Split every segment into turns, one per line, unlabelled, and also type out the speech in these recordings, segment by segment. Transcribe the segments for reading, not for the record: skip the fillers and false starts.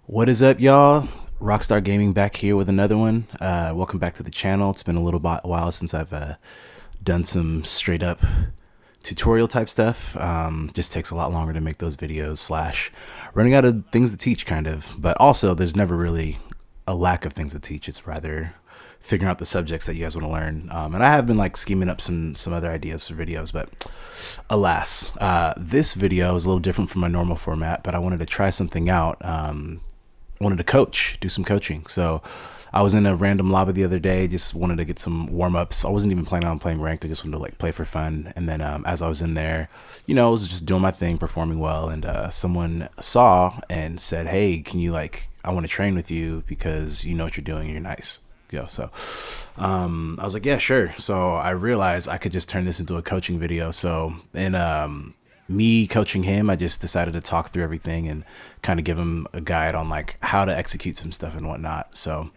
What is up, y'all? Rockstar Gaming back here with another one. Welcome back to the channel. It's been a little while since I've done some straight up tutorial type stuff. Just takes a lot longer to make those videos, slash running out of things to teach, kind of. But also, there's never really a lack of things to teach. It's rather figuring out the subjects that you guys want to learn. And I have been like scheming up some other ideas for videos, but alas, this video is a little different from my normal format. But I wanted to try something out. Wanted to do some coaching. So I was in a random lobby the other day, just wanted to get some warm ups. I wasn't even planning on playing ranked. I just wanted to like play for fun. And then as I was in there, I was just doing my thing, performing well. And someone saw and said, "Hey, can you I want to train with you because you know what you're doing and you're nice." So I was like, yeah, sure. So I realized I could just turn this into a coaching video. So in me coaching him, I just decided to talk through everything and kind of give him a guide on like how to execute some stuff and whatnot. So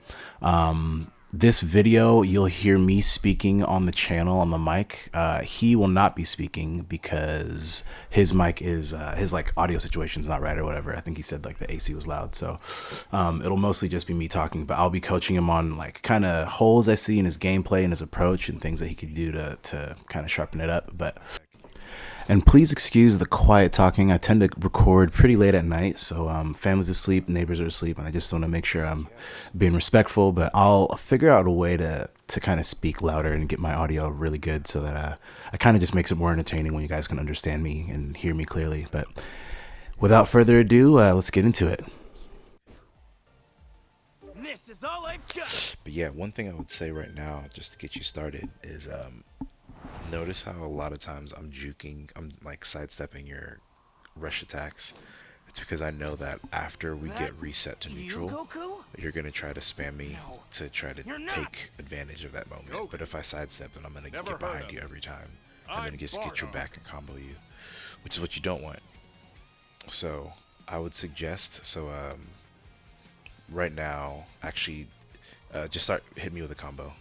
this video, you'll hear me speaking on the channel on the mic. He will not be speaking because his mic is his like audio situation's not right or whatever. I think he said like the AC was loud. So it'll mostly just be me talking, but I'll be coaching him on like kind of holes I see in his gameplay and his approach and things that he could do to kind of sharpen it up. And please excuse the quiet talking. I tend to record pretty late at night, so family's asleep, neighbors are asleep, and I just want to make sure I'm being respectful. But I'll figure out a way to kind of speak louder and get my audio really good, so that I kind of just makes it more entertaining when you guys can understand me and hear me clearly. But without further ado, let's get into it.
This is all I've got.
But yeah, one thing I would say right now, just to get you started, is notice how a lot of times I'm like sidestepping your rush attacks. It's because I know that after we get reset to neutral, you're gonna try to spam me to try to take advantage of that moment. But if I sidestep, then I'm gonna get behind you every time, and then just get your back and combo you, which is what you don't want. So I would suggest, right now, actually, just start hitting me with a combo.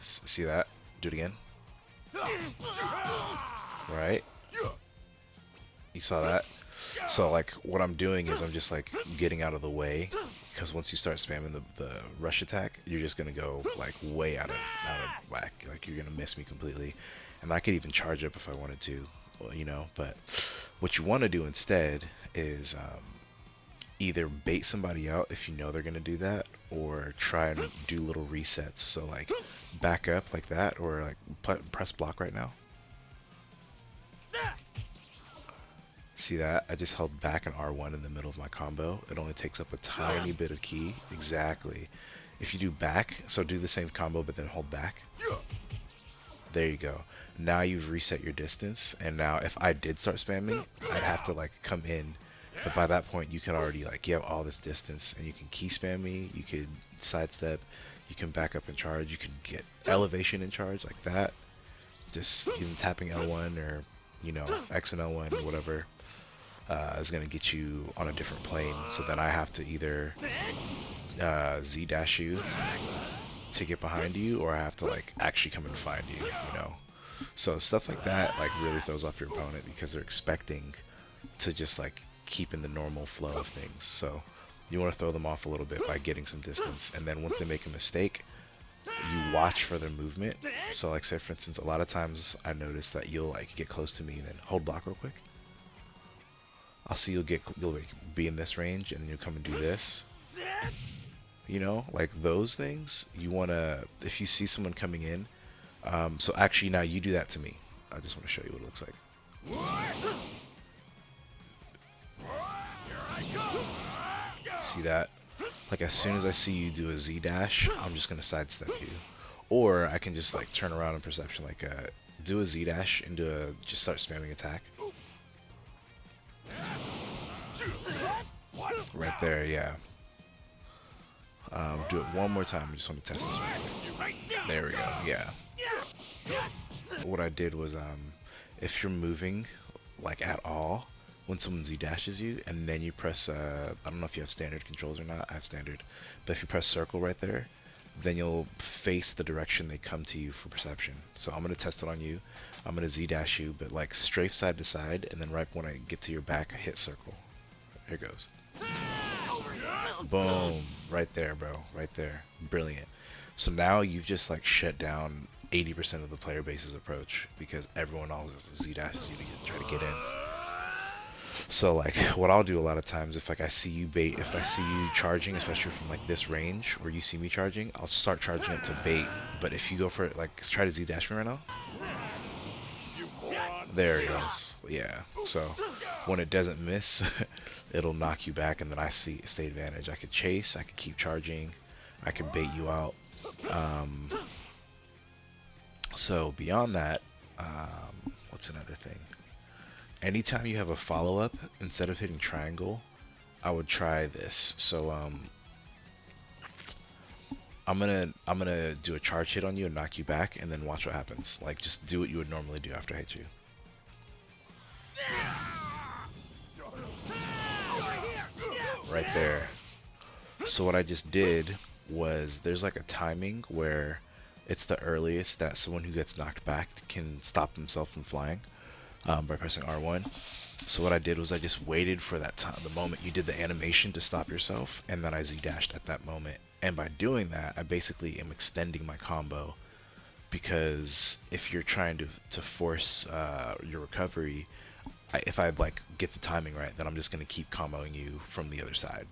See that? Do it again. Right? You saw that? So like what I'm doing is I'm just like getting out of the way, because once you start spamming the rush attack, you're just gonna go like way out of whack. Like you're gonna miss me completely, and I could even charge up if I wanted to, But what you want to do instead is either bait somebody out if you know they're gonna do that, or try and do little resets. So like back up like that, or like press block right now. See that? I just held back an R1 in the middle of my combo. It only takes up a tiny bit of ki. Exactly. If you do back, so do the same combo but then hold back. There you go. Now you've reset your distance, and now if I did start spamming, I'd have to like come in. But by that point, you can already like, you have all this distance, and you can key spam me, you could sidestep, you can back up and charge, you can get elevation in charge like that. Just even tapping L1 or, X and L1 or whatever is going to get you on a different plane. So then I have to either Z dash you to get behind you, or I have to like actually come and find you, So stuff like that like really throws off your opponent, because they're expecting to just like keep in the normal flow of things. So you want to throw them off a little bit by getting some distance, and then once they make a mistake, you watch for their movement. So like say for instance, a lot of times I notice that you'll like get close to me and then hold block real quick. I'll see you'll like be in this range, and then you'll come and do this. Like those things you want to, if you see someone coming in, so actually now you do that to me. I just want to show you what it looks like. See that? Like as soon as I see you do a Z dash, I'm just gonna sidestep you. Or I can just like turn around in perception, like do a Z dash and just start spamming attack. Right there, yeah. Do it one more time. I just want to test this one. There we go. Yeah. What I did was, if you're moving like at all, when someone Z dashes you, and then you press, I don't know if you have standard controls or not. I have standard, but if you press circle right there, then you'll face the direction they come to you for perception. So I'm gonna test it on you. I'm gonna Z dash you, but like strafe side to side, and then right when I get to your back, I hit circle. Here goes. Boom. Right there, bro. Right there. Brilliant. So now you've just like shut down 80% of the player base's approach because everyone else Z-dashes you to try to get in. So like what I'll do a lot of times, if like I see you bait, if I see you charging, especially from like this range where you see me charging, I'll start charging it to bait. But if you go for it, like try to Z-dash me right now. There it goes. Yeah. So when it doesn't miss, it'll knock you back, and then I stay advantage. I could chase, I could keep charging, I could bait you out. So beyond that, what's another thing? Anytime you have a follow-up, instead of hitting triangle, I would try this. So I'm gonna do a charge hit on you and knock you back, and then watch what happens. Like just do what you would normally do after I hit you. Right there. So what I just did was there's like a timing where it's the earliest that someone who gets knocked back can stop themselves from flying by pressing R1. So what I did was I just waited for that time, the moment you did the animation to stop yourself, and then I Z-dashed at that moment. And by doing that, I basically am extending my combo, because if you're trying to force your recovery, if I like get the timing right, then I'm just gonna keep comboing you from the other side.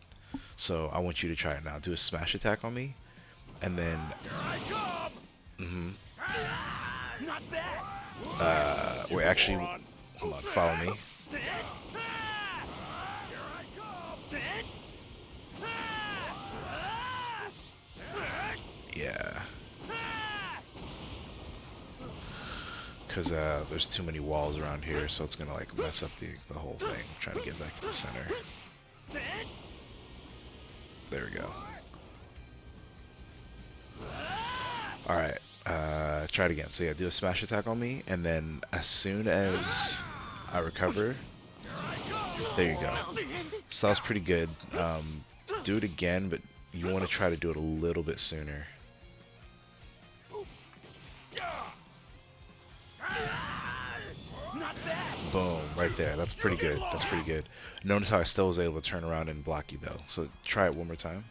So I want you to try it now. Do a smash attack on me, and then.
Not bad.
Wait, actually, hold on. Follow me. Yeah. Because there's too many walls around here, so it's gonna like mess up the whole thing. I'm trying to get back to the center. There we go. Alright, try it again. So yeah, do a smash attack on me, and then as soon as I recover, there you go. So that was pretty good. Do it again, but you want to try to do it a little bit sooner. Boom, right there. That's pretty good. That's pretty good. Notice how I still was able to turn around and block you though. So try it one more time.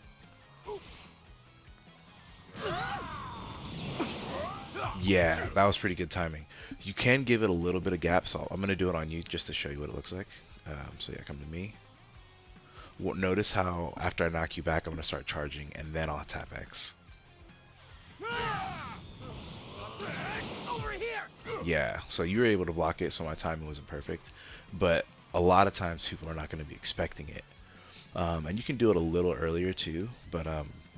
Yeah, that was pretty good timing. You can give it a little bit of gap, so I'm going to do it on you just to show you what it looks like. So yeah, come to me. Notice how after I knock you back, I'm going to start charging, and then I'll tap X. Yeah, so you were able to block it, so my timing wasn't perfect. But a lot of times people are not going to be expecting it. And you can do it a little earlier too, but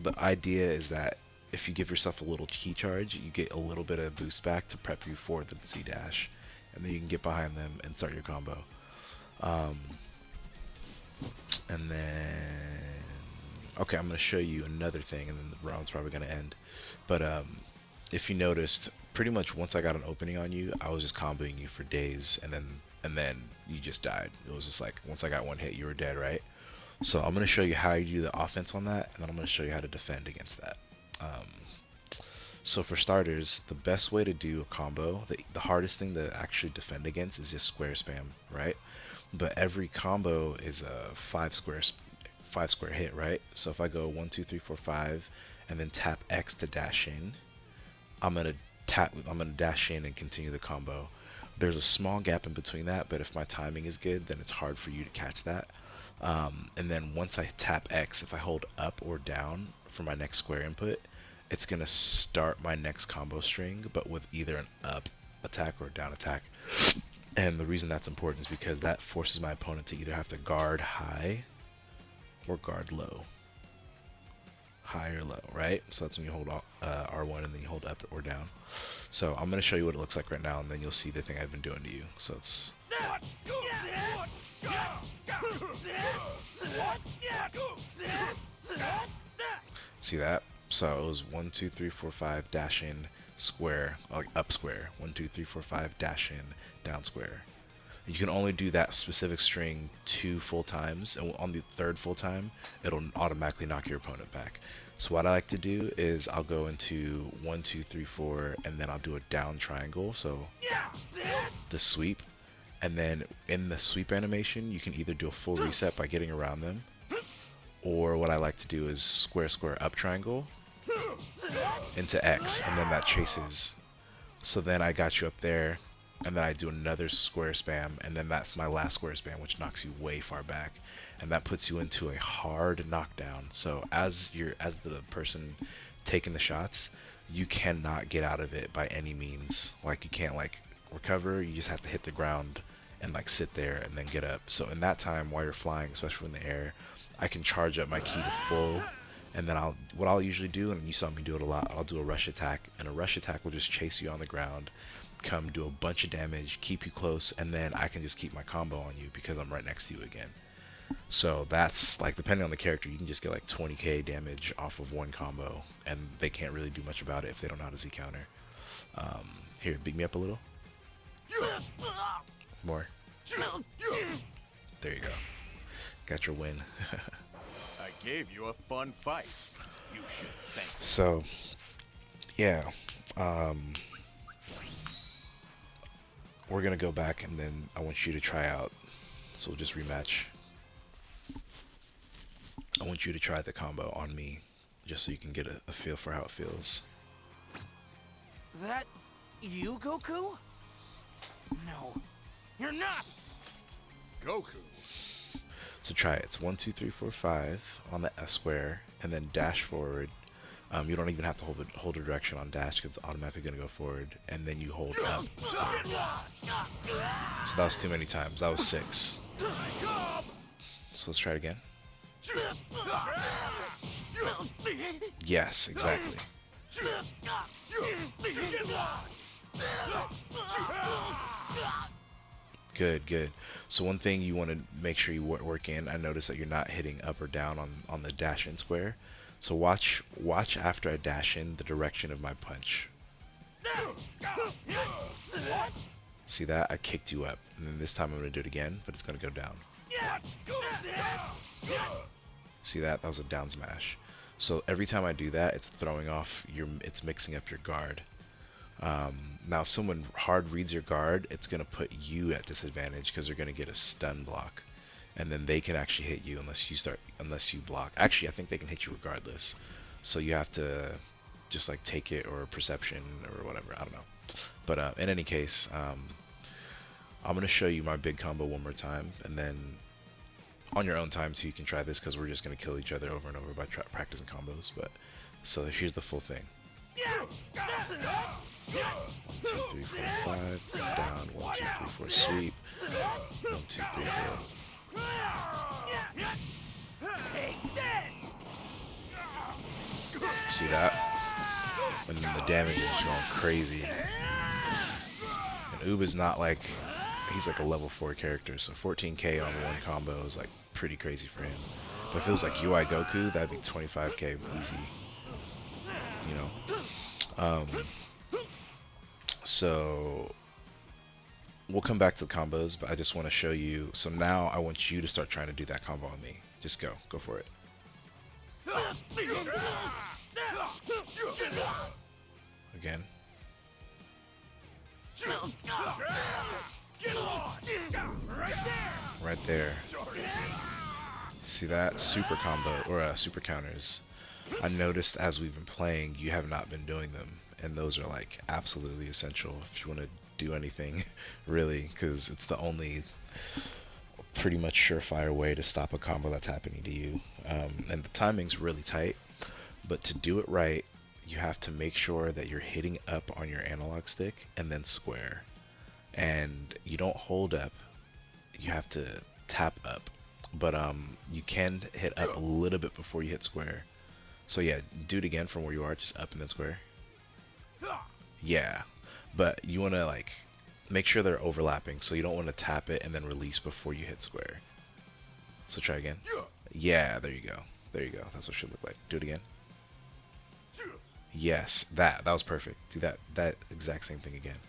the idea is that if you give yourself a little key charge, you get a little bit of boost back to prep you for the Z-dash, and then you can get behind them and start your combo. And then, okay, I'm going to show you another thing, and then the round's probably going to end. But if you noticed, pretty much once I got an opening on you, I was just comboing you for days, and then you just died. It was just like once I got one hit, you were dead, right? So I'm going to show you how you do the offense on that, and then I'm going to show you how to defend against that. So for starters, the best way to do a combo, the hardest thing to actually defend against is just square spam, right? But every combo is a five square hit, right? So if I go 1, 2, 3, 4, 5, and then tap X to dash in, I'm gonna dash in and continue the combo. There's a small gap in between that, but if my timing is good, then it's hard for you to catch that. And then once I tap X, if I hold up or down for my next square input, it's gonna start my next combo string, but with either an up attack or a down attack. And the reason that's important is because that forces my opponent to either have to guard high or guard low. High or low, right? So that's when you hold R1 and then you hold up or down. So I'm gonna show you what it looks like right now, and then you'll see the thing I've been doing to you. So it's see that? So it was 1, 2, 3, 4, 5, dash in, square, like up square. 1, 2, 3, 4, 5, dash in, down square. You can only do that specific string 2 full times, and on the 3rd full time, it'll automatically knock your opponent back. So what I like to do is I'll go into 1, 2, 3, 4, and then I'll do a down triangle. So the sweep, And then in the sweep animation, you can either do a full reset by getting around them, or what I like to do is square square up triangle into X, and then that chases. So then I got you up there, and then I do another square spam, and then that's my last square spam, which knocks you way far back, and that puts you into a hard knockdown. So as the person taking the shots, you cannot get out of it by any means. Like, you can't like recover, you just have to hit the ground and like sit there and then get up. So in that time, while you're flying, especially in the air, I can charge up my ki to full, and then what I'll usually do, and you saw me do it a lot, I'll do a rush attack, and a rush attack will just chase you on the ground, come do a bunch of damage, keep you close, and then I can just keep my combo on you because I'm right next to you again. So that's like, depending on the character, you can just get like 20k damage off of one combo, and they can't really do much about it if they don't know how to Z counter. Here, beat me up a little. More. There you go. Got your win.
I gave you a fun fight. You should thank me.
So, yeah. We're gonna go back, and then I want you to try out. So we'll just rematch. I want you to try the combo on me, just so you can get a feel for how it feels.
That you, Goku? No, you're not!
Goku.
So try it. It's 1, 2, 3, 4, 5 on the S square, and then dash forward. You don't even have to hold a direction on dash because it's automatically gonna go forward, and then you hold up. So that was too many times. That was 6. So let's try it again. Yes, exactly. Good, good. So one thing you want to make sure you work in, I noticed that you're not hitting up or down on the dash in square. So watch after I dash in the direction of my punch. See that? I kicked you up. And then this time I'm going to do it again, but it's going to go down. See that? That was a down smash. So every time I do that, it's throwing off it's mixing up your guard. Now if someone hard reads your guard, it's going to put you at disadvantage because they're going to get a stun block. And then they can actually hit you unless you block. Actually, I think they can hit you regardless. So you have to just like take it, or perception or whatever. I don't know. But in any case, I'm going to show you my big combo one more time, and then on your own time too, you can try this because we're just going to kill each other over and over by practicing combos. But so here's the full thing. 1, 2, 3, 4, 5 down. 1, 2, 3, 4 sweep. 1, 2, 3, 4.
Take this!
See that? And then the damage is going crazy. And Uba's not like, he's like a level 4 character, so 14k on one combo is like pretty crazy for him. But if it was like UI Goku, that'd be 25k easy. You know? So we'll come back to the combos, but I just want to show you. So now I want you to start trying to do that combo on me. Just go for it. Again. Right there. See that? Super combo, or super counters. I noticed as we've been playing, you have not been doing them, and those are like absolutely essential if you want to do anything, really, because it's the only pretty much surefire way to stop a combo that's happening to you. And the timing's really tight, but to do it right, you have to make sure that you're hitting up on your analog stick and then square. And you don't hold up, you have to tap up. But you can hit up a little bit before you hit square. So yeah, do it again from where you are, just up and then square. Yeah, but you want to like make sure they're overlapping, so you don't want to tap it and then release before you hit square. So try again. Yeah, there you go. There you go. That's what it should look like. Do it again. Yes, that was perfect. Do that exact same thing again.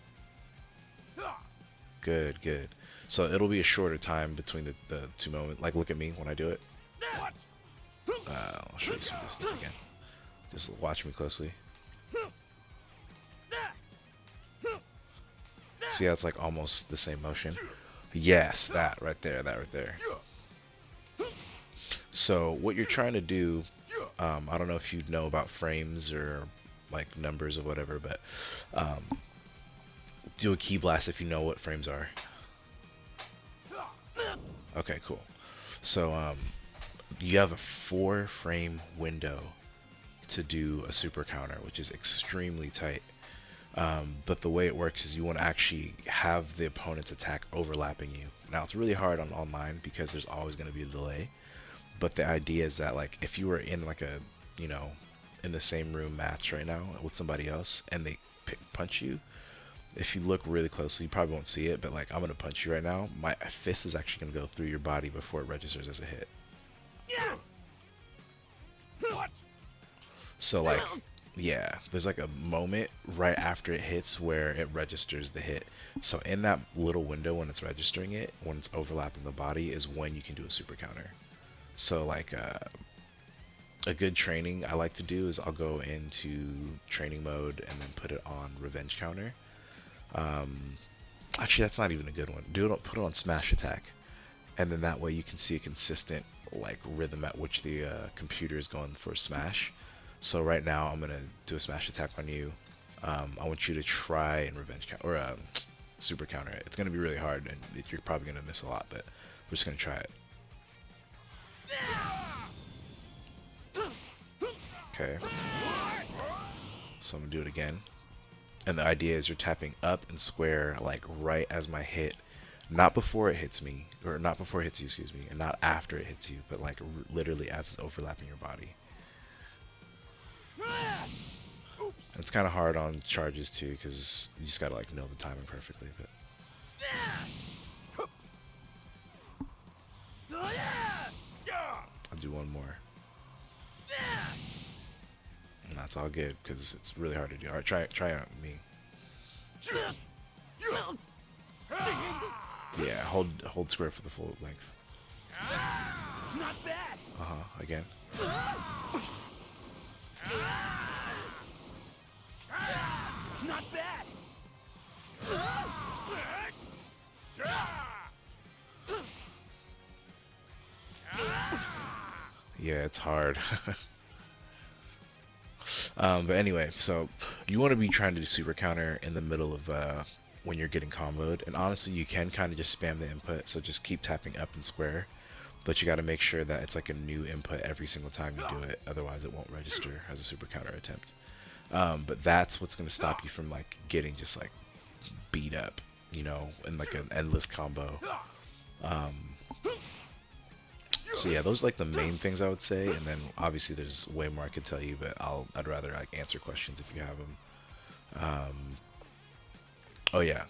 Good, good. So it'll be a shorter time between the two moments. Like, look at me when I do it. I'll show you some distance again. Just watch me closely. See how it's like almost the same motion? Yes, that right there, that right there. So what you're trying to do, I don't know if you know about frames or like numbers or whatever, but um, do a key blast if you know what frames are. Okay, cool. So you have a 4-frame window to do a super counter, which is extremely tight. But the way it works is you want to actually have the opponent's attack overlapping you. Now it's really hard on online because there's always going to be a delay. But the idea is that like if you were in like a, you know, in the same room match right now with somebody else and they punch you, if you look really closely, you probably won't see it, but like I'm going to punch you right now. My fist is actually going to go through your body before it registers as a hit.
What?
So like, yeah, there's like a moment right after it hits where it registers the hit. So in that little window when it's registering it, when it's overlapping the body is when you can do a super counter. So like a good training I like to do is I'll go into training mode and then put it on revenge counter. Actually, that's not even a good one. Put it on smash attack, and then that way you can see a consistent like rhythm at which the computer is going for smash. So right now I'm gonna do a smash attack on you. I want you to try and revenge counter or super counter it. It's gonna be really hard, and you're probably gonna miss a lot, but we're just gonna try it. Okay. So I'm gonna do it again. And the idea is you're tapping up and square like right as my hit, not before it hits me, or not before it hits you, excuse me, and not after it hits you, but like literally as it's overlapping your body. It's kind of hard on charges too, because you just gotta like know the timing perfectly. But I'll do one more, and that's all good because it's really hard to do. All right, try it on me. Yeah, hold square for the full length.
Not bad.
Again.
Not bad.
Yeah, it's hard. But anyway, so you want to be trying to do super counter in the middle of when you're getting comboed, and honestly you can kind of just spam the input, so just keep tapping up and square, but you got to make sure that it's like a new input every single time you do it, otherwise it won't register as a super counter attempt. But that's what's going to stop you from like getting just like beat up, you know, in like an endless combo. So yeah, those are like the main things I would say, and then obviously there's way more I could tell you, but I'd rather like answer questions if you have them. Oh yeah,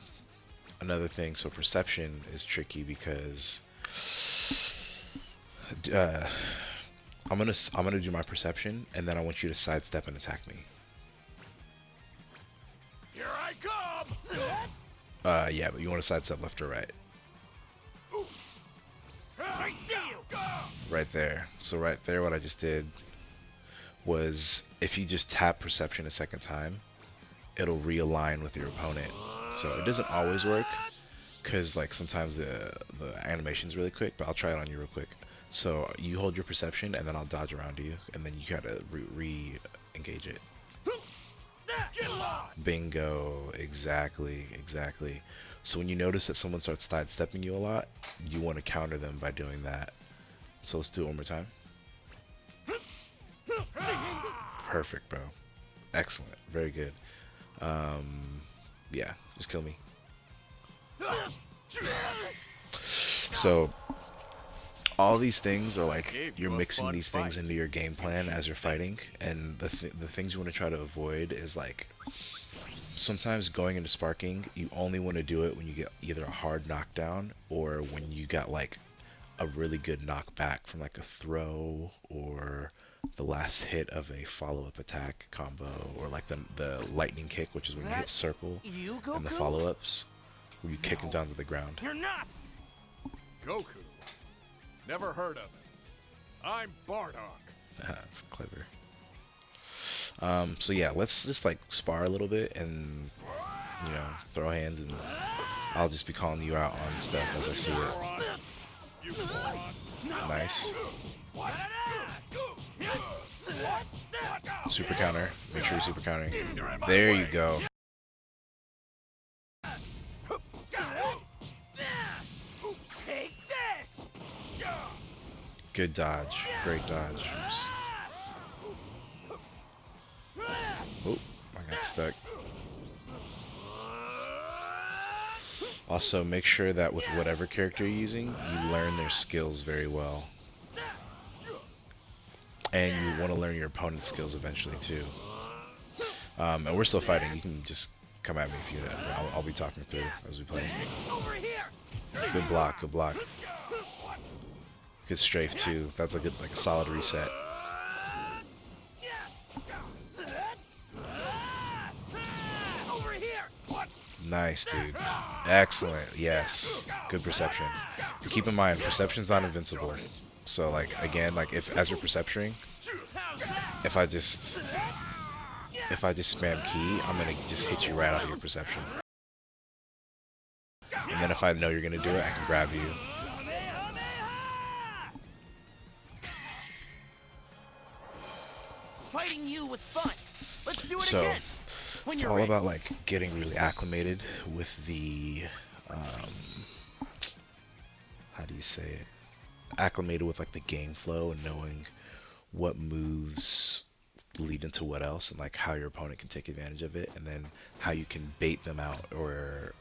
another thing. So perception is tricky because I'm gonna do my perception, and then I want you to sidestep and attack me.
Here I come!
Yeah, but you want to sidestep left or right?
Oops!
I see you.
Right there. So right there, what I just did was if you just tap perception a second time, it'll realign with your opponent. So it doesn't always work, because like sometimes the animation's really quick, but I'll try it on you real quick. So you hold your perception, and then I'll dodge around you, and then you gotta re-engage it.
Get lost!
Bingo, exactly. So when you notice that someone starts sidestepping you a lot, you want to counter them by doing that. So let's do it one more time. Perfect, bro. Excellent. Very good. Yeah, just kill me. So all these things are like you're mixing these things into your game plan as you're fighting, and the things you want to try to avoid is like sometimes going into sparking, you only want to do it when you get either a hard knockdown or when you got like a really good knockback from like a throw or the last hit of a follow-up attack combo, or like the lightning kick, which is when you hit circle,
You,
and the
Goku?
follow-ups where you kick him down to the ground.
You're not.
Goku. Never heard of him. I'm Bardock.
That's clever. So yeah, let's just like spar a little bit and, you know, throw hands and I'll just be calling you out on stuff as I see it.
You moron.
Nice. Super counter. Make sure you're super countering. There you go.
Take this.
Good dodge. Great dodge. Oops. Oh, I got stuck. Also, make sure that with whatever character you're using, you learn their skills very well. And you want to learn your opponent's skills eventually too. And we're still fighting. You can just come at me if you know. I'll be talking through as we play.
Over here.
Good block. Good block. Good strafe too. That's a good, like a solid reset.
Over here. What?
Nice, dude. Excellent. Yes. Good perception. But keep in mind, perception's not invincible. So like again, like if as you're perceptioning, if I just spam key, I'm gonna just hit you right out of your perception. And then if I know you're gonna do it, I can grab you.
Fighting you was fun. Let's do it
So
again. When
it's
you're
all
ready.
about like getting really acclimated with the how do you say it? Acclimated with like the game flow and knowing what moves lead into what else and like how your opponent can take advantage of it, and then how you can bait them out or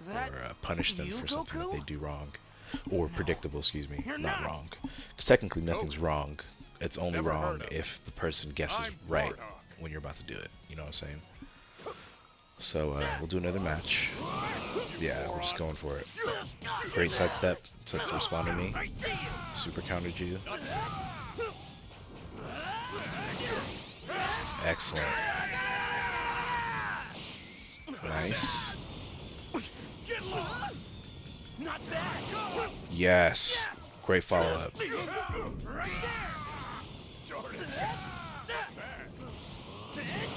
punish them
you,
for something that
Goku?
they do wrong, or predictable, excuse me,
You're
not
not.
wrong, because technically nothing's wrong. It's only
Never
wrong
heard of
if the person guesses
I'm
right
Bardock.
when you're about to do it. You know what I'm saying? So we'll do another match. Yeah, we're just going for it. Great sidestep to respond to me.
I see you.
Super countered you. Excellent. Nice.
Get lost. Not bad.
Yes. Great follow up.
Right there.
Jordan.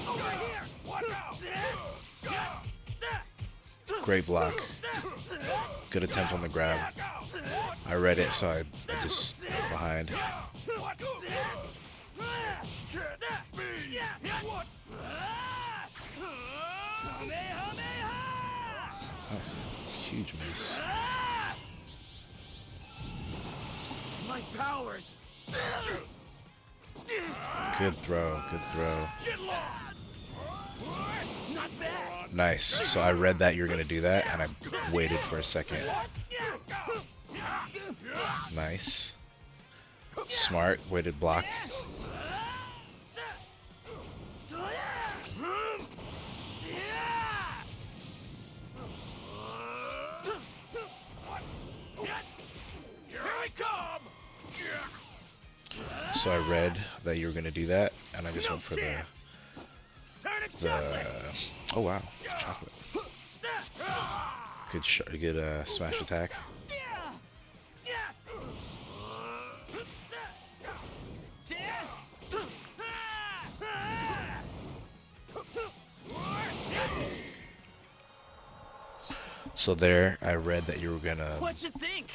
Over here.
Watch out.
Great block. Good attempt on the grab. I read it, so I just behind. That was a huge miss.
My powers.
Good throw. Good throw.
Get lost. Not bad.
Nice. So I read that you were gonna do that, and I waited for a second. Nice. Smart. Weighted block.
Here I come.
So I read that you were gonna do that, and I just went for the
Chance. Turn it chocolate.
oh wow, chocolate. Good smash attack. So there, I read that you were gonna.
What you think?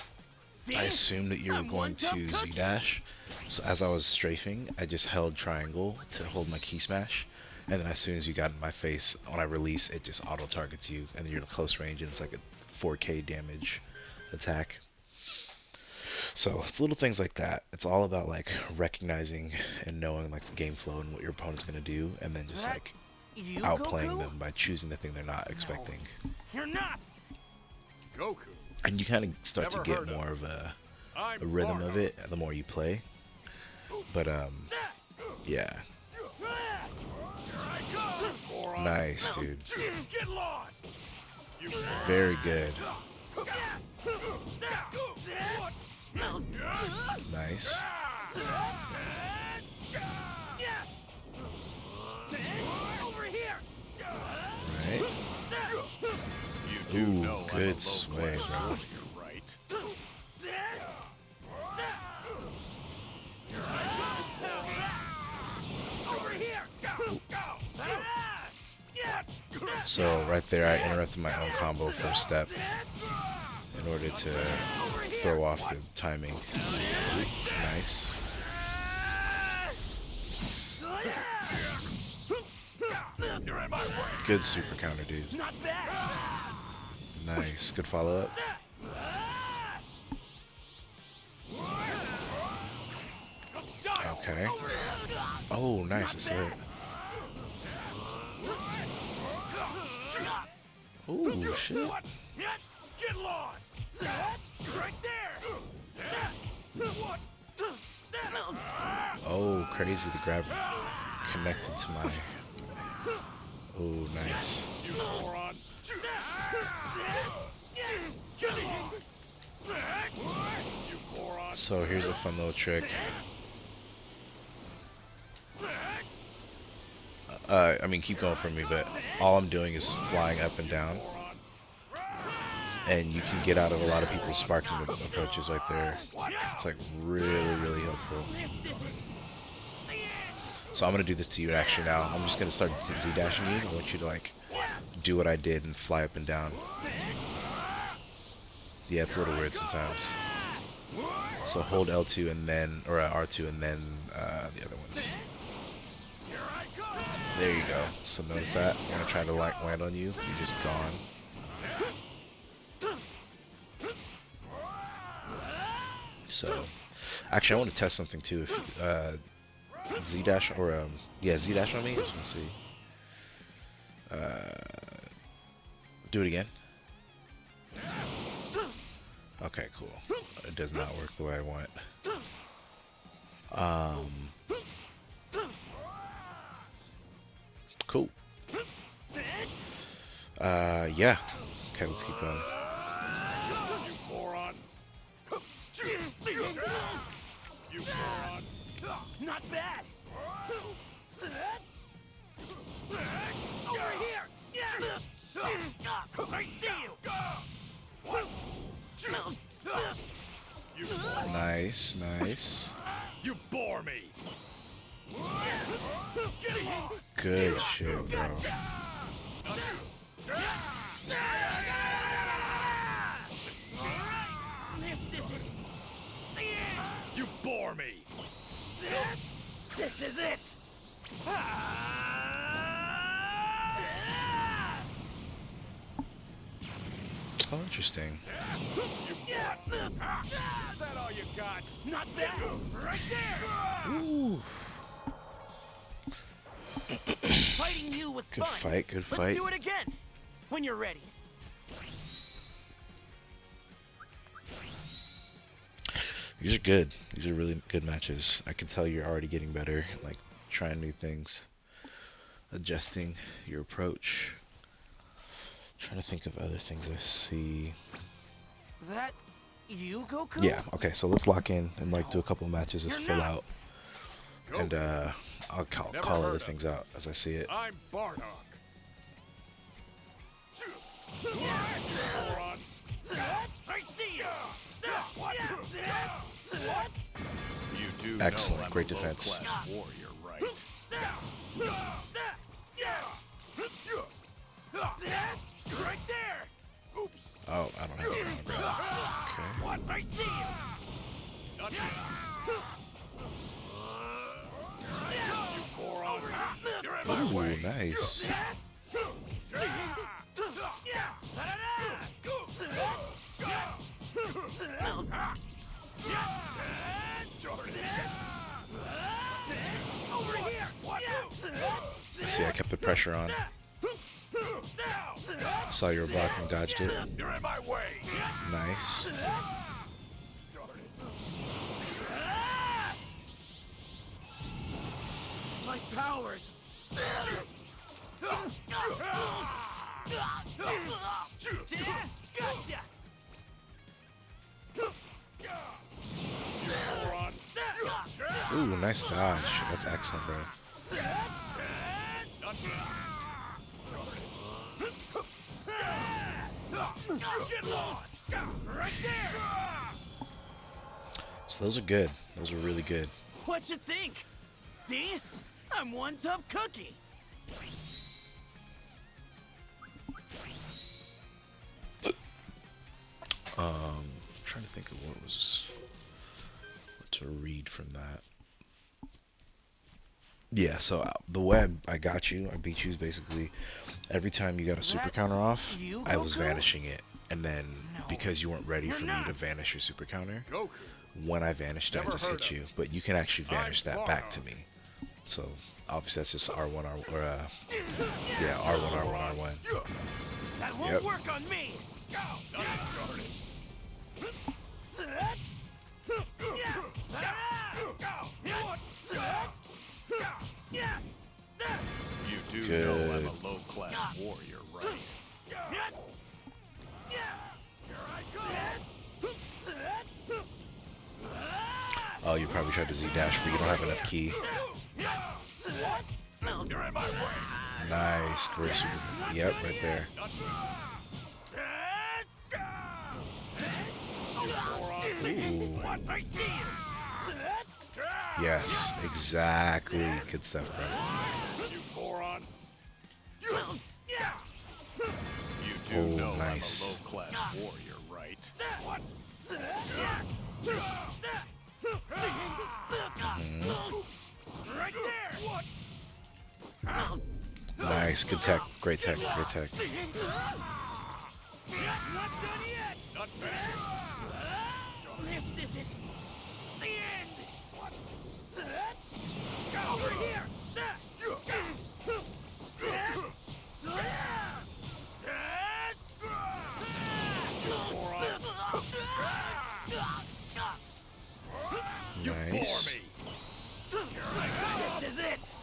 See?
I assumed that you were
I'm
going
one tough
to
cookie.
Z-dash. So as I was strafing, I just held triangle to hold my key smash, and then as soon as you got in my face, when I release, it just auto targets you, and you're in close range, and it's like a 4K damage attack. So it's little things like that. It's all about like recognizing and knowing like the game flow and what your opponent's gonna do, and then just
That
like
You,
outplaying
Goku?
them by choosing the thing they're not expecting.
You're not.
Goku.
And you kind of start to
Never
get
heard of
more of a
I'm
rhythm of
Bardock.
it the more you play. But yeah,
Moron.
nice, dude.
Get lost.
You
Very good. Nice.
Over here.
Right.
You do
Ooh,
know I'm a
good
low-class
swing, bro.
warrior, right?
Over here.
So right there, I interrupted my own combo first step. in order to throw off the timing. Nice.
You're in my way.
Good super counter, dude.
Not bad.
Nice. Good follow up. Okay. Oh, nice. That's it. Oh, shit.
What? Get lost. Right there. What?
Oh, crazy. The grab connected to my... Oh, nice.
You moron. You moron.
So here's a fun little trick. I mean, keep going for me, but all I'm doing is flying up and down. And you can get out of a lot of people's sparking approaches right there. It's like really, really helpful. So I'm gonna do this to you actually now. I'm just gonna start Z-dashing you. I want you to like do what I did and fly up and down. Yeah, it's a little weird sometimes. So hold L2 and then, or R2 and then the other ones. There you go. So notice that when I try to like land on you, you're just gone. So, actually, I want to test something too. If Z-dash or yeah, Z-dash on me. I just want to see. Do it again. Okay, cool. It does not work the way I want. Cool. Yeah. Okay, let's keep going.
You moron. You moron.
Not bad. Over here. I see you.
You moron.
Nice, nice.
You bore me. Get lost.
Good shit, bro.
This isn't.
You bore me.
This is it.
Oh, interesting.
Is that all you got?
Not bad. Right there.
Ooh.
Fighting you was
Good
fun.
fight, good
Let's
fight.
do it again when you're ready.
These are good. These are really good matches. I can tell you're already getting better, like trying new things, adjusting your approach. Trying to think of other things I see.
That you, Goku?
Yeah, okay, so let's lock in and like do a couple matches as
You're
full
not.
out. And I'll call
Never
other
heard of
things out as I see it.
I'm Bardock. You moron.
I see you.
You do
Excellent,
know I'm
great
a
defense.
low-class warrior, right?
Right there. Oops.
Oh, I don't have it. Okay.
What? I see you.
Not you moron. You're in my
Ooh,
way.
nice.
Over here.
I see I kept the pressure on. Saw you were blocking, dodged it.
You're in my way.
Nice.
My powers. Gotcha.
Moron.
Ooh, nice dodge. That's excellent, bro.
Get lost. Right there.
So those are good. Those are really good.
What you think? See? I'm one tough cookie.
Trying to think of what to read from that. Yeah, so the way I got you, I beat you is basically every time you got a super
That
counter off,
you,
I was
Goku?
vanishing it. And then
No,
because you weren't ready
you're
for me to
not.
vanish your super counter,
Goku.
when I vanished, I
Never
just
heard
hit
of
you.
him.
But you can actually vanish
I'm
that back to
Bardock.
me. So obviously that's just R1, yeah, R1, R1, R1.
That won't
Yep.
work on me.
Darn it. You do know I'm
Good.
a low-class warrior, right?
Oh, you probably tried to Z dash, but you don't have enough key.
You're in my way.
Nice, great super. Yep, right there. Ooh.
I see you.
Yes, exactly. Good stuff, bro.
You moron.
You
You do
Oh,
know
nice.
I'm a low-class warrior, right?
right there.
Nice, good tech, great tech, great tech.
Not done yet.
Not bad.
This isn't the end. Over here.
Nice.
This is it.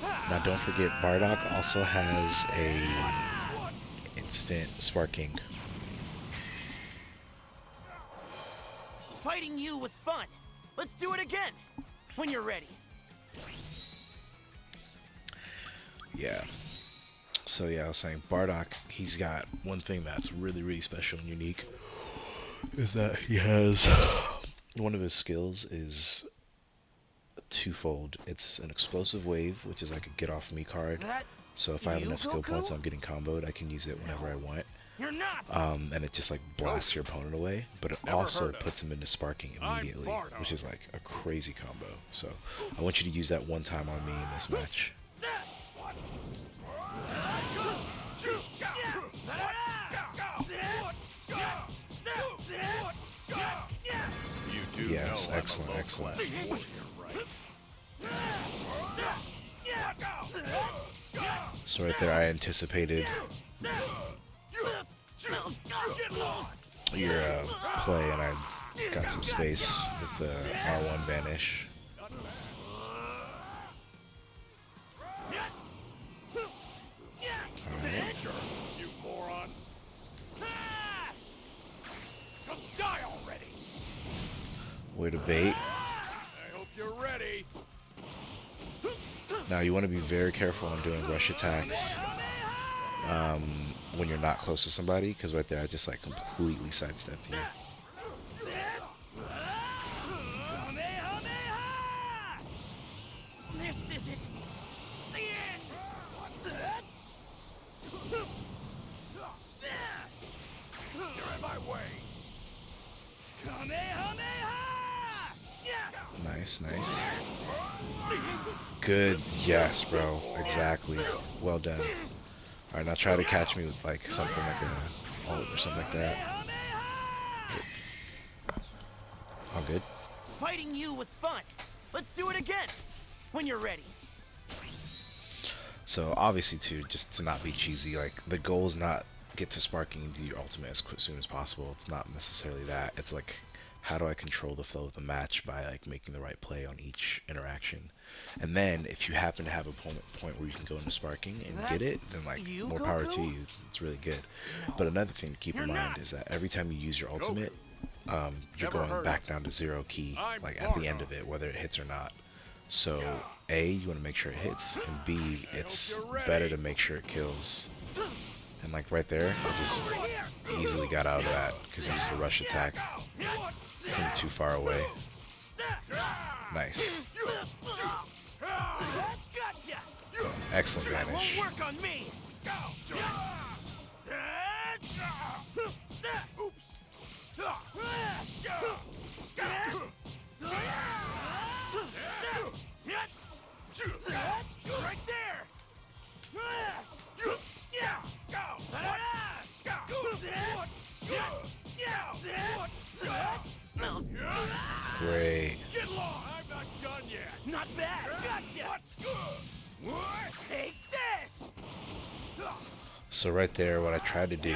Now don't forget, Bardock also has a instant sparking.
Fighting you was fun. Let's do it again. When you're ready.
Yeah. So yeah, I was saying Bardock, he's got one thing that's really, really special and unique, is that he has one of his skills is twofold. It's an explosive wave, which is like a get off me card.
That
So if I have
you,
enough skill
Goku?
points, I'm getting comboed. I can use it whenever I want.
you're not.
And it just like blasts your opponent away, but it
Never
also
heard of
puts him into sparking
I'm
immediately,
Bardock.
which is like a crazy combo. So I want you to use that one time on me in this match.
You do
Yes,
know
excellent,
I'm a
excellent.
low-class warrior, right?
So right there, I anticipated your play, and I got some space with the R1 vanish. Alright.
Sure, you moron. Just die already.
Way to bait.
I hope you're ready.
Now you want to be very careful when doing rush attacks when you're not close to somebody, because right there I just like completely sidestepped you.
This isn't the end.
You're in my way.
Nice, nice. Good, yes, bro. Exactly. Well done. Alright, now try to catch me with like something like a ult or something like that. All good.
Fighting you was fun. Let's do it again. When you're ready.
So obviously too, just to not be cheesy, like the goal is not get to sparking and do your ultimate as soon as possible. It's not necessarily that. It's like, how do I control the flow of the match by like making the right play on each interaction? And then if you happen to have a point where you can go into sparking and get it, then like
you,
more power to
Goku?
you. It's really good. But another thing to keep in
You're
mind
not.
is that every time you use your ultimate, you're
Never
going
heard
back
of
down to 0 key,
I'm
like at the end
Bardock.
of it, whether it hits or not. So A, you want to make sure it hits, and B, it's
you're ready.
better to make sure it kills. And like right there, I just easily got out of that because I used a rush attack from too far away. Nice.
Gotcha.
Excellent
That won't
vanish.
work on me.
Oops. Get lost! I'm not done yet.
Not bad. Gotcha. Take this.
So right there, what I tried to do,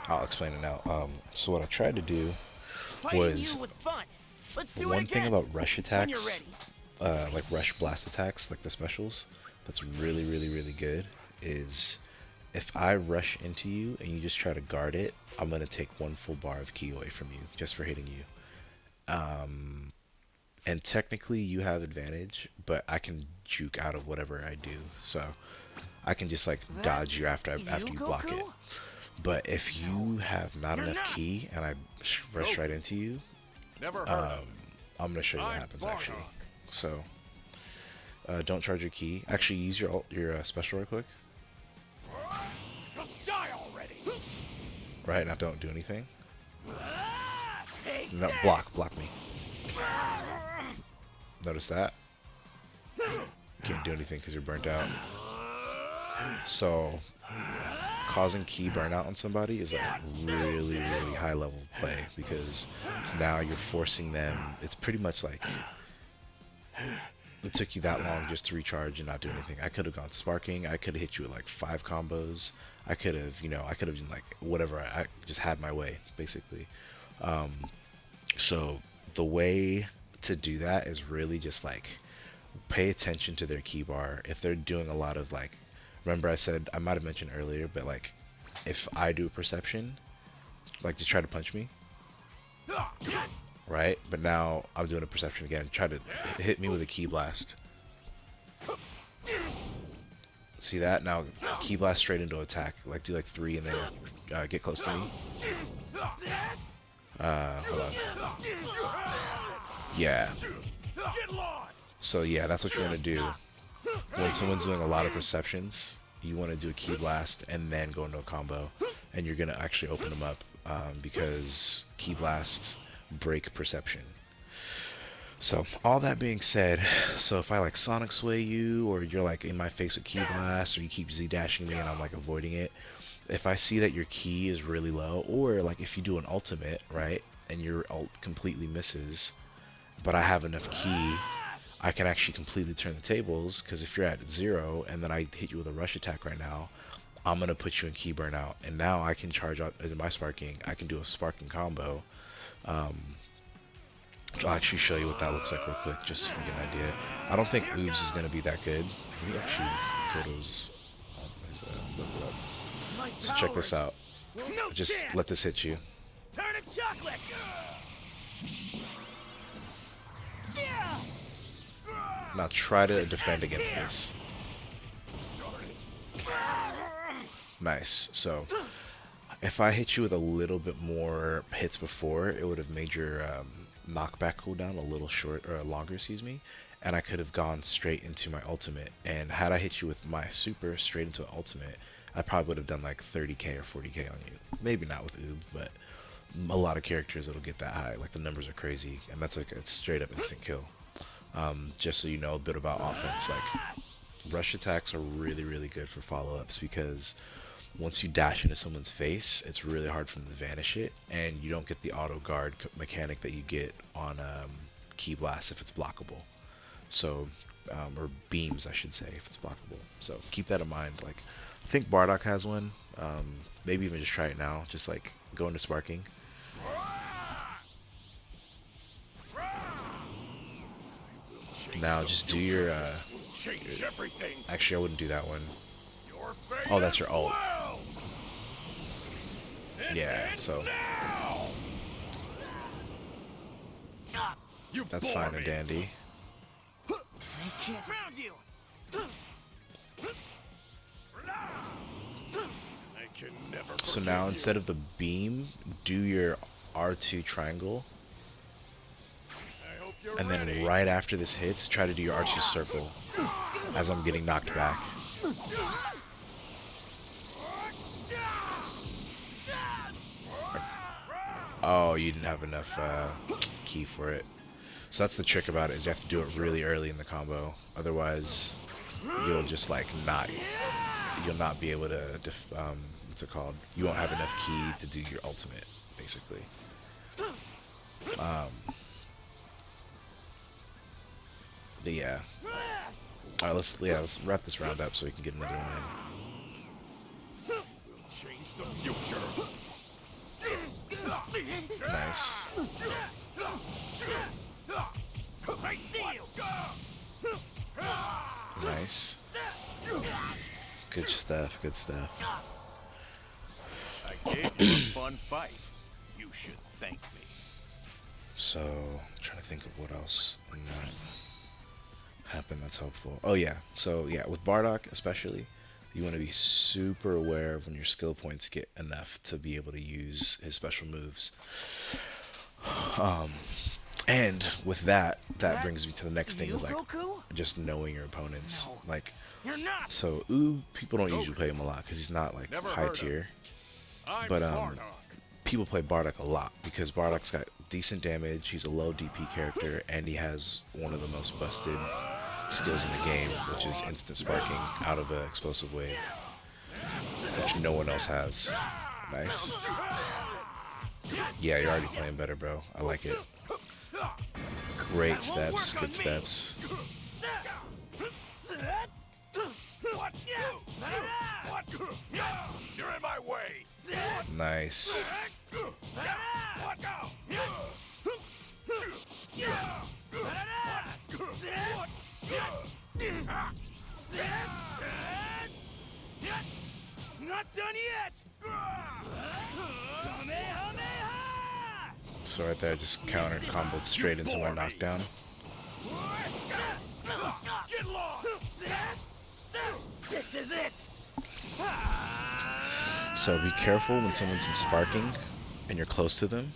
I'll explain it now. So what I tried to do
Fighting
was
you was fun. Let's do it
one
again.
thing about rush
When you're
attacks,
ready.
like rush blast attacks, like the specials, that's really, really, really good, is if I rush into you and you just try to guard it, I'm going to take 1 full bar of ki away from you just for hitting you. And technically you have advantage, but I can juke out of whatever I do. So I can just like dodge you after you block it.
Goku?
But if you have not
You're
enough
not.
ki and I rush right into you,
Never heard of.
I'm going to show you what
I'm
happens
Bardock.
actually. So don't charge your ki. Actually, use your special real quick.
Just die already.
Right now, don't do anything.
Take
No,
this.
block me. Notice that? You can't do anything because you're burnt out. So, causing ki burnout on somebody is a really, really high level play because now you're forcing them. It's pretty much like it took you that long just to recharge and not do anything. I could have gone sparking. I could have hit you with like 5 combos. I could have, I could have done like whatever. I just had my way basically. So the way to do that is really just like pay attention to their key bar. If they're doing a lot of like, remember I said, I might have mentioned earlier, but like if I do perception, like to try to punch me, right? But now I'm doing a perception again. Try to hit me with a ki blast. See that? Now ki blast straight into attack. Like do like 3 and then get close to me. Hold on. Yeah.
Get lost.
So yeah, that's what you want to do. When someone's doing a lot of perceptions, you want to do a ki blast and then go into a combo, and you're gonna actually open them up because ki blasts break perception. So all that being said, so if I like Sonic Sway you, or you're like in my face with ki blast, or you keep Z dashing me and I'm like avoiding it, if I see that your ki is really low, or like if you do an ultimate, right, and your ult completely misses, but I have enough ki, I can actually completely turn the tables, because if you're at 0 and then I hit you with a rush attack right now, I'm going to put you in ki burnout, and now I can charge out into my sparking. I can do a sparking combo. I'll actually show you what that looks like real quick, just so you get an idea. I don't think Oobs is going to be that good. Let me actually go to his look it up.
My
So check this
powers.
out.
No
Just
chance.
let this hit you.
Turn to chocolate.
Now try to defend against this. Nice. So if I hit you with a little bit more hits before, it would have made your knockback cooldown a little short, or longer, excuse me, and I could have gone straight into my ultimate. And had I hit you with my super straight into ultimate, I probably would have done like 30k or 40k on you. Maybe not with Oob, but a lot of characters it'll get that high. Like the numbers are crazy, and that's like a straight up instant kill. Just so you know a bit about offense, like rush attacks are really, really good for follow-ups, because once you dash into someone's face, it's really hard for them to vanish it, and you don't get the auto guard mechanic that you get on ki blast if it's blockable. So, or beams, I should say, if it's blockable. So keep that in mind. Like, I think Bardock has one. Maybe even just try it now. Just like go into sparking. Now just do your.
Change everything.
Actually, I wouldn't do that one.
Your fate
Oh, that's
as
your ult.
well. This
Yeah,
ends
so-
now. You
That's
bore
fine
me.
and dandy.
I can't. Found you.
I can never
So
forgive
now
you.
instead of the beam, do your R2 triangle,
I hope you're
and then
ready.
right after this hits, try to do your R2 circle as I'm getting knocked back. Oh, you didn't have enough key for it. So that's the trick about it, is you have to do it really early in the combo. Otherwise, you'll just like not, you'll not be able to, what's it called? You won't have enough ki to do your ultimate, basically. But yeah. Alright, let's wrap this round up so we can get another one in.
Change the future.
Nice.
I see you.
Nice. Good stuff, good stuff.
I gave you a fun fight. You should thank me.
So, I'm trying to think of what else in that happened that's helpful. Oh yeah, so yeah, with Bardock especially, you want to be super aware of when your skill points get enough to be able to use his special moves. And with that brings me to the next thing,
You,
is like
Goku?
just knowing your opponents.
No.
Like,
You're not.
so people don't usually play him a lot because he's not like
Never
high
heard of
tier.
I'm
But
Bardock.
people play Bardock a lot because Bardock's got decent damage, he's a low DP character, and he has one of the most busted skills in the game, which is instant sparking out of an explosive wave, which no one else has. Nice. Yeah, you're already playing better, bro. I like it. Great steps, good steps.
What? You're in my way.
Nice.
What now?
Not done yet.
So right there, just counter comboed straight into my knockdown.
Get lost.
This is it.
So be careful when someone's in sparking and you're close to them.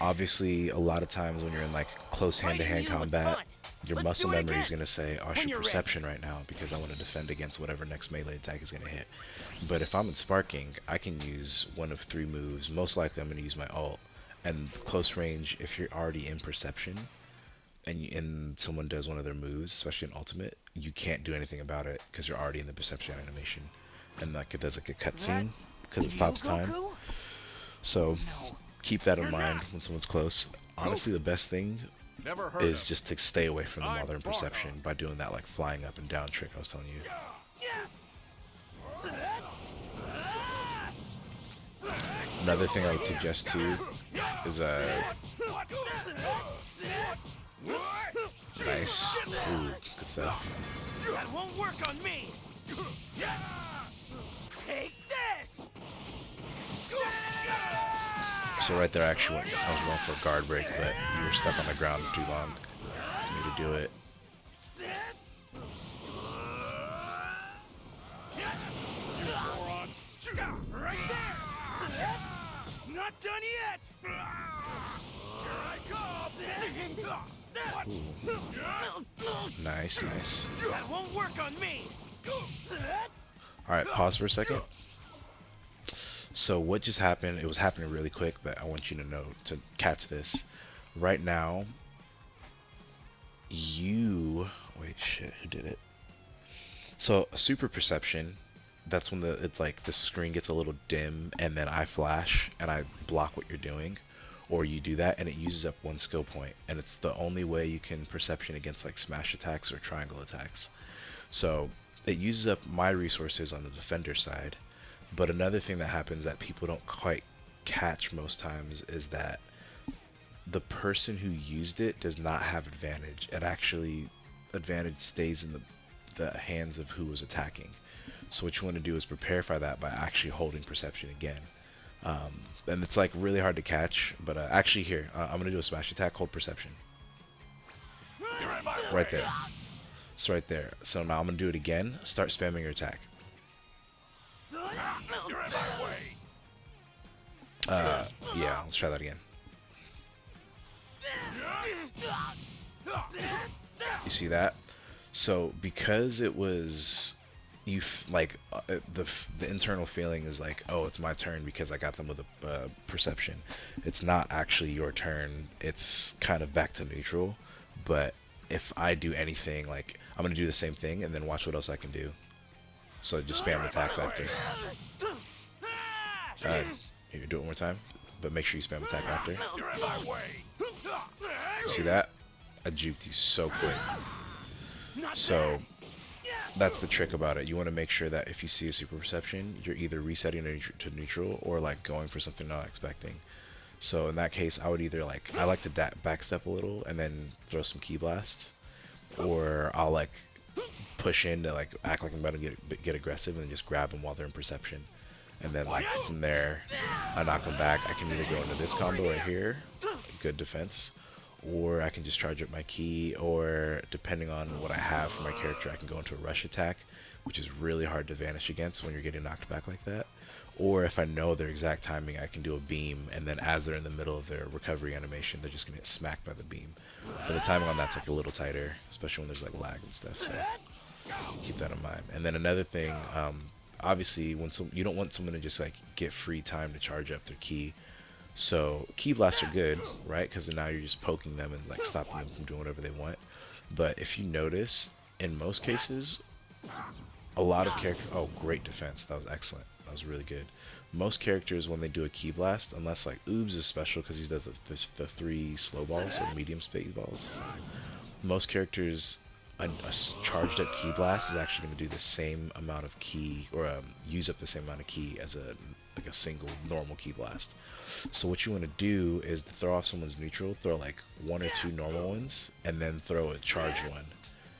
Obviously, a lot of times when you're in like close hand-to-hand
Fighting you was
combat,
fun.
your
Let's
muscle
do it
memory is
again.
going to say, oh, I
When
should
you're
perception right now because I want to defend against whatever next melee attack is going to hit. But if I'm in sparking, I can use one of 3 moves. Most likely I'm going to use my ult. And close range, if you're already in perception and someone does one of their moves, especially an ultimate, you can't do anything about it because you're already in the perception animation. And like it does like a cutscene because it stops time. So
No.
keep that in
You're
mind
not.
when someone's close. Honestly, the best thing
Never heard
is
of.
just to stay away from them while
I'm
they're in
Bardock.
perception by doing that like flying up and down trick I was telling you. Another thing I would suggest too is nice. Ooh, good stuff.
That won't work on me. Take this.
So right there, actually, I was going for a guard break, but you were stuck on the ground too long for me to do it.
Right there. Not done yet. Here I come.
Nice, nice.
That won't work on me.
Alright, pause for a second. So what just happened, it was happening really quick, but I want you to know, to catch this. Right now, wait, shit, who did it? So, a super perception, that's when it's like the screen gets a little dim, and then I flash, and I block what you're doing. Or you do that, and it uses up 1 skill point, and it's the only way you can perception against like smash attacks or triangle attacks. So, it uses up my resources on the defender side. But another thing that happens that people don't quite catch most times is that the person who used it does not have advantage. It actually, advantage stays in the hands of who was attacking. So what you want to do is prepare for that by actually holding perception again. And it's like really hard to catch, but actually here, I'm going to do a smash attack, hold perception. Right there. It's right there. So now I'm going to do it again. Start spamming your attack.
You're in my way.
Yeah, let's try that again. You see that? So because it was the internal feeling is like, oh, it's my turn because I got them with a perception. It's not actually your turn. It's kind of back to neutral, but if I do anything, like I'm gonna do the same thing and then watch what else I can do. So just spam attacks after. Here, do it one more time, but make sure you spam attack after.
You're in my way.
See that? I juked you so quick. So that's the trick about it. You want to make sure that if you see a super perception, you're either resetting to neutral or like going for something not expecting. So in that case, I would either like, I like to backstep a little and then throw some ki blast, or I'll like push in to like act like I'm about to get aggressive and just grab them while they're in perception. And then like from there, I knock them back. I can either go into this combo right here, good defense, or I can just charge up my ki, or depending on what I have for my character, I can go into a rush attack, which is really hard to vanish against when you're getting knocked back like that. Or if I know their exact timing, I can do a beam, and then as they're in the middle of their recovery animation, they're just gonna get smacked by the beam. But the timing on that's like a little tighter, especially when there's like lag and stuff, so keep that in mind. And then another thing, obviously when you don't want someone to just like get free time to charge up their ki. So ki blasts are good, right? Because now you're just poking them and like stopping them from doing whatever they want. But if you notice, in most cases, a lot of characters... Oh, great defense. That was excellent. That was really good. Most characters, when they do a ki blast, unless like Oobs is special because he does the 3 slow balls or medium speed balls. Most characters, a charged up ki blast is actually going to do the same amount of ki, or use up the same amount of ki as a single normal ki blast. So what you want to do is to throw off someone's neutral, throw like 1 or 2 normal ones, and then throw a charged one.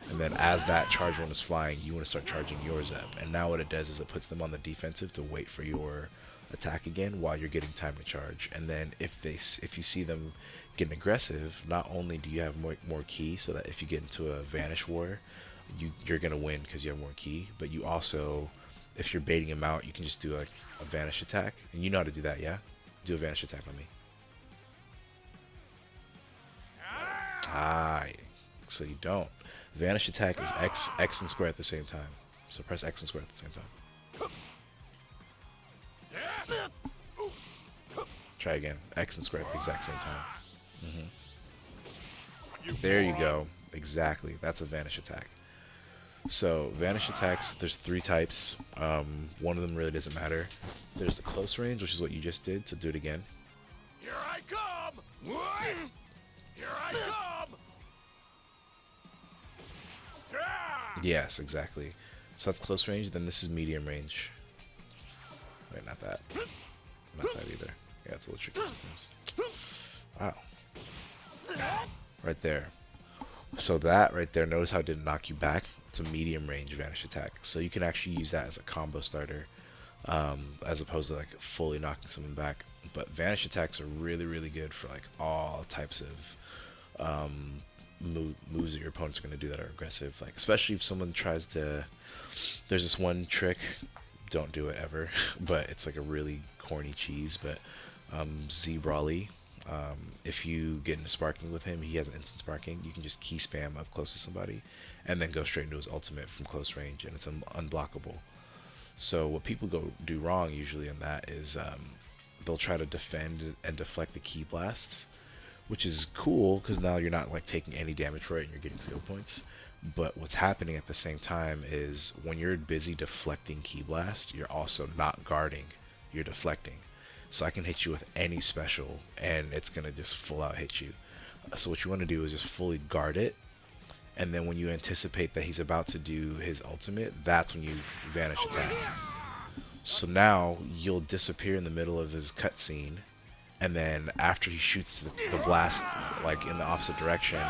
And then as that charged one is flying, you want to start charging yours up. And now what it does is it puts them on the defensive to wait for your attack again while you're getting time to charge. And then if you see them getting aggressive, not only do you have more ki, so that if you get into a vanish war, you're gonna win because you have more ki. But you also, if you're baiting them out, you can just do like a vanish attack. And you know how to do that, yeah? Do a vanish attack on me. Ah, so you don't. Vanish attack is X and square at the same time. So press X and square at the same time. Try again. X and square at the exact same time. There you go. Exactly. That's a vanish attack. So vanish attacks, there's 3 types. One of them really doesn't matter. There's the close range, which is what you just did, so do it again.
Here I come! Here I come!
Yes, exactly. So that's close range, then this is medium range. Wait, not that. Not that either. Yeah, it's a little tricky sometimes. Wow. Right there. So that right there, notice how it didn't knock you back? It's a medium range vanish attack. So you can actually use that as a combo starter, as opposed to like fully knocking someone back. But vanish attacks are really, really good for like all types of moves that your opponents are going to do that are aggressive. Like especially if someone tries to... There's this one trick, don't do it ever, but it's like a really corny cheese, but Z Brawly. If you get into sparking with him, he has an instant sparking. You can just key spam up close to somebody and then go straight into his ultimate from close range, and it's unblockable. So what people do wrong usually in that is they'll try to defend and deflect the ki blasts, which is cool because now you're not like taking any damage for it and you're getting skill points. But what's happening at the same time is when you're busy deflecting ki blast, you're also not guarding, you're deflecting. So I can hit you with any special and it's gonna just full out hit you. So what you want to do is just fully guard it, and then when you anticipate that he's about to do his ultimate, that's when you vanish attack. So now you'll disappear in the middle of his cutscene, and then after he shoots the blast like in the opposite direction,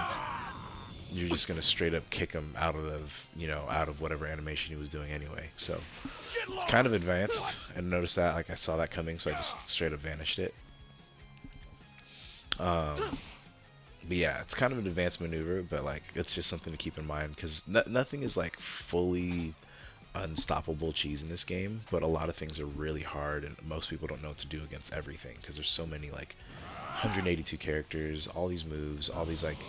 you're just gonna straight up kick him out of whatever animation he was doing anyway. So it's kind of advanced, and notice that like I saw that coming, so I just straight up vanished it. But yeah, it's kind of an advanced maneuver, but like it's just something to keep in mind because nothing is like fully unstoppable cheese in this game, but a lot of things are really hard, and most people don't know what to do against everything because there's so many, like 182 characters, all these moves, all these like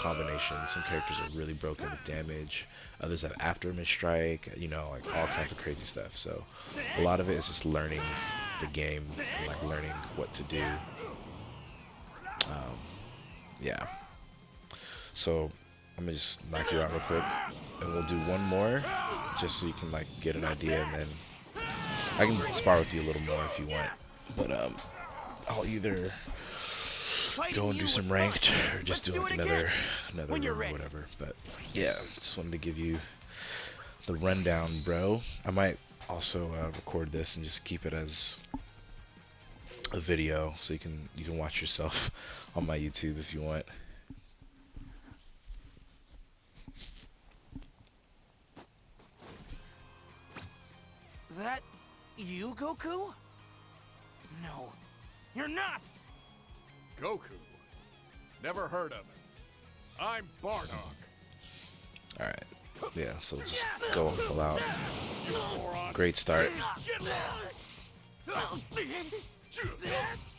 combinations. Some characters are really broken with damage, others have aftermath strike, like all kinds of crazy stuff. So a lot of it is just learning the game and like learning what to do. Yeah. So I'm gonna just knock you out real quick, and we'll do one more, just so you can like get an idea, and then I can spar with you a little more if you want. But I'll either go and do some ranked, or just do like another
when you're
room or
ready.
whatever. But yeah, just wanted to give you the rundown, bro. I might also record this and just keep it as a video, so you can watch yourself on my YouTube if you want.
That you, Goku? No, you're not!
Goku? Never heard of him. I'm Bardock.
Alright. Yeah, so just go full out. Great start.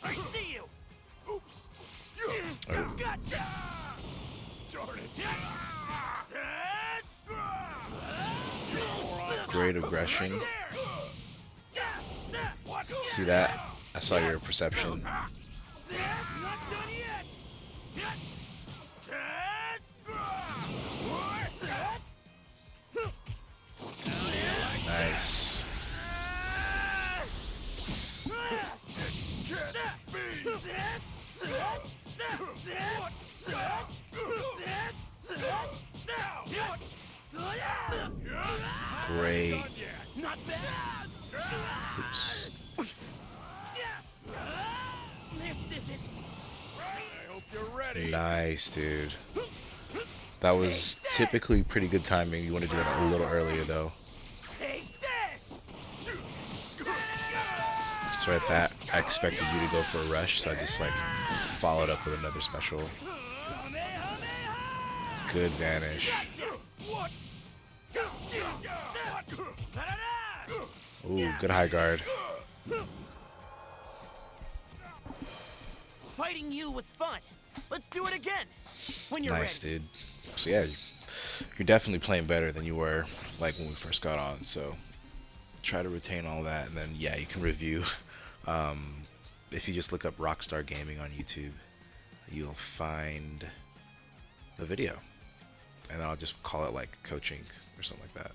I see you!
Oops.
Gotcha!
Darn it.
Great aggression. See that? I saw your perception.
Not done yet!
Nice. Great.
Not bad!
Oops.
This isn't...
I hope you're ready.
Nice, dude. That was typically pretty good timing. You want to do it a little earlier, though.
Take this!
That's right, that. I expected you to go for a rush, so I just, like, followed up with another special. Good vanish.
What?
Ooh, good high guard.
Fighting you was fun. Let's do it again. When you're
Nice,
ready.
dude. So yeah, you're definitely playing better than you were like when we first got on. So try to retain all that, and then yeah, you can review. If you just look up Rockstar Gaming on YouTube, you'll find the video, and I'll just call it like coaching or something like that.